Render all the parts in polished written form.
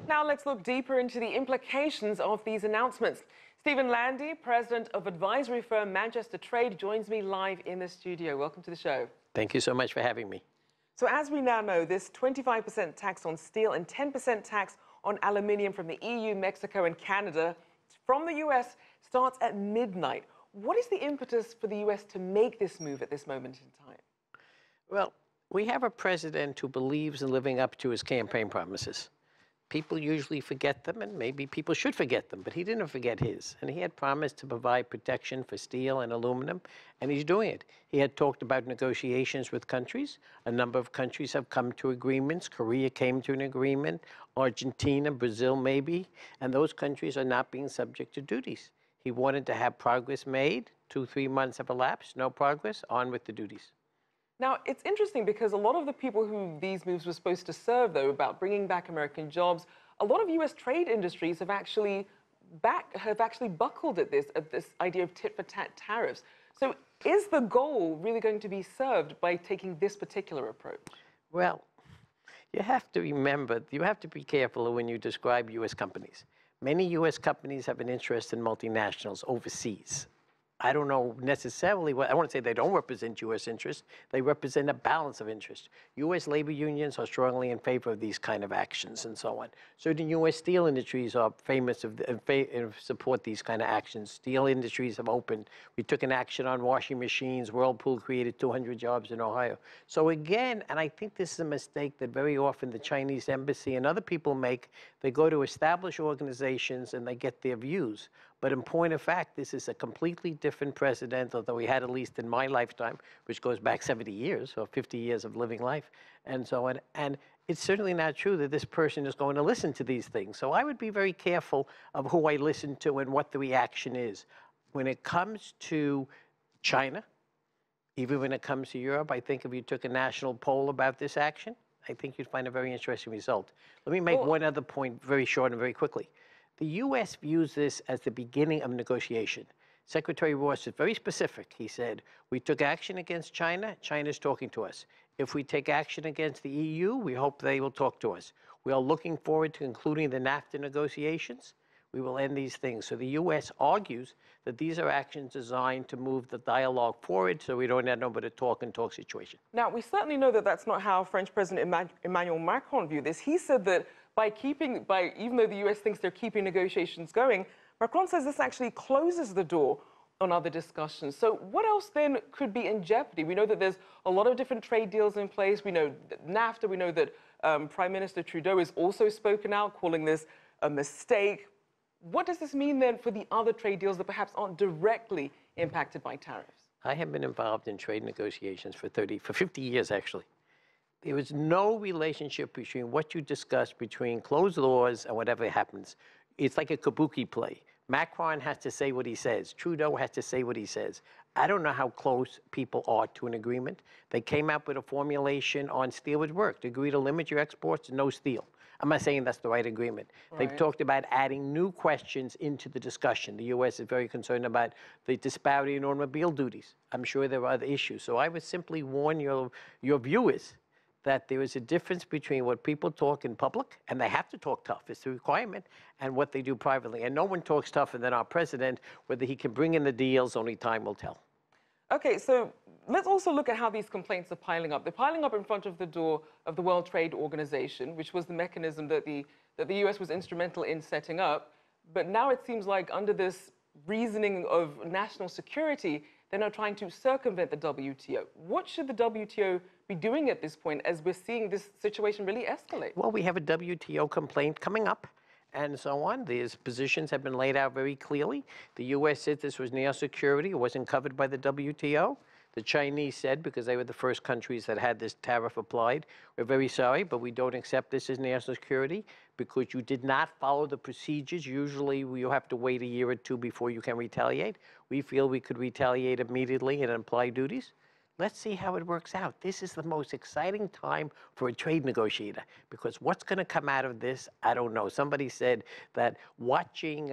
Now let's look deeper into the implications of these announcements. Stephen Lande, president of advisory firm Manchester Trade, joins me live in the studio. Welcome to the show. Thank you so much for having me. So as we now know, this 25% tax on steel and 10% tax on aluminium from the EU, Mexico and Canada from the US starts at midnight. What is the impetus for the US to make this move at this moment in time? Well, we have a president who believes in living up to his campaign promises. People usually forget them, and maybe people should forget them, but he didn't forget his. And he had promised to provide protection for steel and aluminum, and he's doing it. He had talked about negotiations with countries. A number of countries have come to agreements. Korea came to an agreement, Argentina, Brazil maybe, and those countries are not being subject to duties. He wanted to have progress made. 2-3 months have elapsed, no progress, on with the duties. Now, it's interesting because a lot of the people who these moves were supposed to serve, though, about bringing back American jobs, a lot of U.S. trade industries have actually buckled at this idea of tit-for-tat tariffs. So is the goal really going to be served by taking this particular approach? Well, you have to remember, you have to be careful when you describe U.S. companies. Many U.S. companies have an interest in multinationals overseas. I don't know necessarily what, I want to say they don't represent U.S. interests. They represent a balance of interest. U.S. labor unions are strongly in favor of these kind of actions and so on. Certain U.S. steel industries are famous of support these kind of actions. Steel industries have opened. We took an action on washing machines. Whirlpool created 200 jobs in Ohio. So again, and I think this is a mistake that very often the Chinese embassy and other people make, they go to established organizations and they get their views. But in point of fact, this is a completely different precedent, although we had, at least in my lifetime, which goes back 70 years or 50 years of living life and so on. And it's certainly not true that this person is going to listen to these things. So I would be very careful of who I listen to and what the reaction is. When it comes to China, even when it comes to Europe, I think if you took a national poll about this action, I think you'd find a very interesting result. Let me make one other point very short and very quickly. The U.S. views this as the beginning of negotiation. Secretary Ross is very specific. He said, we took action against China. China's talking to us. If we take action against the EU, we hope they will talk to us. We are looking forward to concluding the NAFTA negotiations. We will end these things. So the U.S. argues that these are actions designed to move the dialogue forward so we don't end up with a talk and talk situation. Now, we certainly know that that's not how French President Emmanuel Macron viewed this. He said that even though the U.S. thinks they're keeping negotiations going, Macron says this actually closes the door on other discussions. So what else then could be in jeopardy? We know that there's a lot of different trade deals in place. We know that NAFTA, we know that Prime Minister Trudeau has also spoken out, calling this a mistake. What does this mean then for the other trade deals that perhaps aren't directly impacted by tariffs? I have been involved in trade negotiations for 50 years, actually. There is no relationship between what you discuss between closed doors and whatever happens. It's like a kabuki play. Macron has to say what he says. Trudeau has to say what he says. I don't know how close people are to an agreement. They came up with a formulation on steel at work. They agreed to limit your exports to no steel. I'm not saying that's the right agreement. Right. They've talked about adding new questions into the discussion. The U.S. is very concerned about the disparity in automobile duties. I'm sure there are other issues. So I would simply warn your viewers that there is a difference between what people talk in public, and they have to talk tough, it's a requirement, and what they do privately. And no one talks tougher than our president. Whether he can bring in the deals, only time will tell. Okay, so let's also look at how these complaints are piling up. They're piling up in front of the door of the World Trade Organization, which was the mechanism that the U.S. was instrumental in setting up. But now it seems like under this reasoning of national security, they're now trying to circumvent the WTO. What should the WTO be doing at this point as we're seeing this situation really escalate? Well, we have a WTO complaint coming up and so on. These positions have been laid out very clearly. The U.S. said this was national security. It wasn't covered by the WTO. The Chinese said, because they were the first countries that had this tariff applied, we're very sorry, but we don't accept this as national security because you did not follow the procedures. Usually you have to wait a year or two before you can retaliate. We feel we could retaliate immediately and apply duties. Let's see how it works out. This is the most exciting time for a trade negotiator because what's going to come out of this, I don't know. Somebody said that watching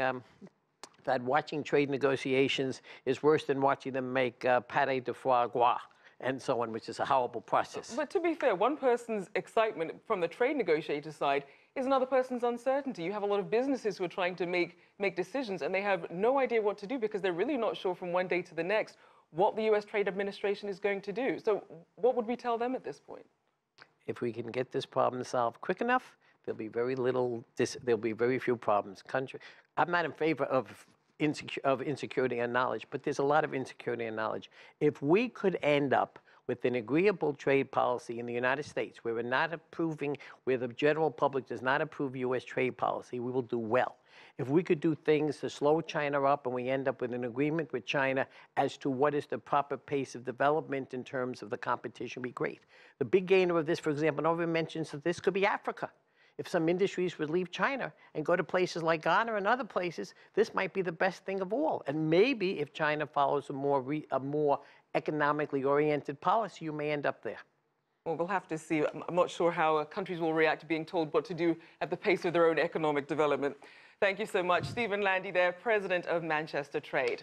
trade negotiations is worse than watching them make pâté de foie gras and so on, which is a horrible process. But to be fair, one person's excitement from the trade negotiator side is another person's uncertainty. You have a lot of businesses who are trying to make decisions, and they have no idea what to do because they're really not sure from one day to the next what the U.S. Trade Administration is going to do. So what would we tell them at this point? If we can get this problem solved quick enough, there'll be very few problems. I'm not in favor of insecurity and knowledge, but there's a lot of insecurity and knowledge. If we could end up with an agreeable trade policy in the United States, where where the general public does not approve U.S. trade policy, we will do well. If we could do things to slow China up and we end up with an agreement with China as to what is the proper pace of development in terms of the competition, would be great. The big gainer of this, for example, nobody mentions that this could be Africa. If some industries would leave China and go to places like Ghana and other places, this might be the best thing of all. And maybe if China follows a more economically oriented policy, you may end up there. Well, we'll have to see. I'm not sure how countries will react to being told what to do at the pace of their own economic development. Thank you so much. Stephen Lande there, President of Manchester Trade.